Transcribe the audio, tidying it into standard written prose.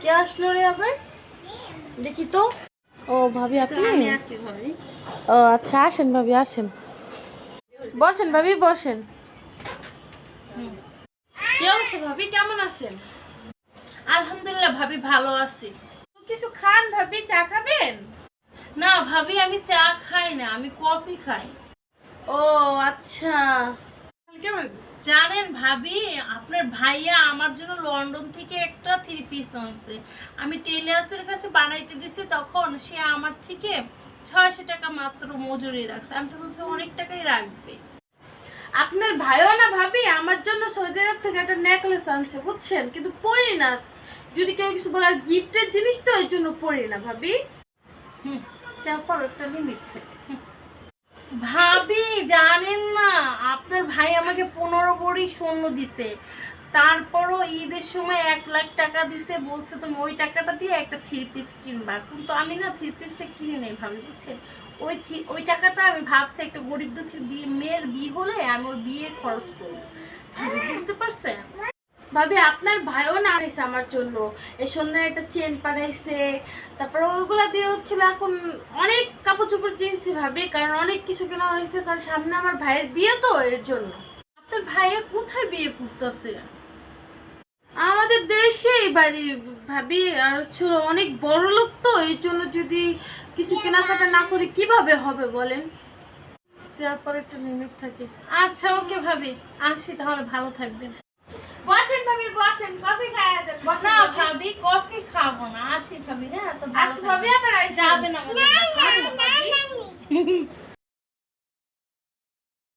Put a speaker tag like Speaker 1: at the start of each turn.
Speaker 1: কে আসলো রে আবার? দেখি তো। ও ভাবি আপনি?
Speaker 2: আমি আছি ভাবি।
Speaker 1: ও আচ্ছা, আসেন ভাবি আসেন, বসেন ভাবি বসেন। কি অবস্থা ভাবি, কেমন আছেন?
Speaker 2: আলহামদুলিল্লাহ ভাবি, ভালো আছি।
Speaker 1: কিছু খান ভাবি, চা খাবেন?
Speaker 2: না ভাবি, আমি চা খাই না, আমি কফি খাই।
Speaker 1: ও আচ্ছা। কেমন?
Speaker 2: জানেন ভাবি, আপনার ভাইয়া আমার জন্য লন্ডন থেকে একটা 3 পিস আনছে। আমি টেলার্সের কাছে বানাইতে দিছি, তখন সে আমার থেকে 600 টাকা মাত্র মজুরি রাখছে। আমি তো ভাবছি অনেক টাকাই রাখবে।
Speaker 1: আপনার ভাইও না ভাবি আমার জন্য সৌদি আরব থেকে একটা নেকলেস আনছে বুঝছেন, কিন্তু পরি না। যদি কেউ কিছু বলার গিফটের জিনিস তো এই জন্য পরি না ভাবি।
Speaker 2: তারপর একটা লিমিট থাকে। ভাবি জানেন না, আপনার ভাই আমাকে 15 ভরি স্বর্ণ দিছে, তারপরও ঈদের সময় 1 লাখ টাকা দিছে, বলছে তুমি ওই টাকাটা দিয়ে একটা 3 পিস কিনবা। কিন্তু আমি না 3 পিসটা কিনে নেই ভাবি, বুঝছেন। ওই টাকাটা আমি ভাবছি একটা গরিব দুঃখীর মেয়ের বিয়ে হলে আমি ওই বিয়ের খরচ করবো ভাবি, বুঝতে পারছেন?
Speaker 1: ভাবি আপনার ভাইও না আনাইছে আমার জন্য, এই সন্ধ্যায় একটা চেন পাঠাইছে, তারপর ওইগুলা দিয়ে হচ্ছিল। এখন অনেক কাপড় চোপড় কিনছি ভাবি, কারণ অনেক কিছু কেনা হয়েছে, কারণ সামনে আমার ভাইয়ের বিয়ে তো এর জন্য।
Speaker 2: আপনার ভাইয়া কোথায় বিয়ে করতেছে?
Speaker 1: আমাদের দেশেই বাড়ি ভাবি, আর হচ্ছিল অনেক বড় লোক তো, এই জন্য যদি কিছু কেনাকাটা না করি কিভাবে হবে বলেন। যার পরে একটা লিমিট থাকে।
Speaker 2: আচ্ছা ওকে ভাবি, আসি তাহলে, ভালো থাকবেন।
Speaker 1: বসেন ভাবি বসেন, কফি খাওয়া যাক।
Speaker 2: না ভাবি, কফি খাবো না, আসি ভাবি। হ্যাঁ তো
Speaker 1: আচ্ছা ভাবি, আপনারা
Speaker 2: যাবেন আমাদের বাসায়?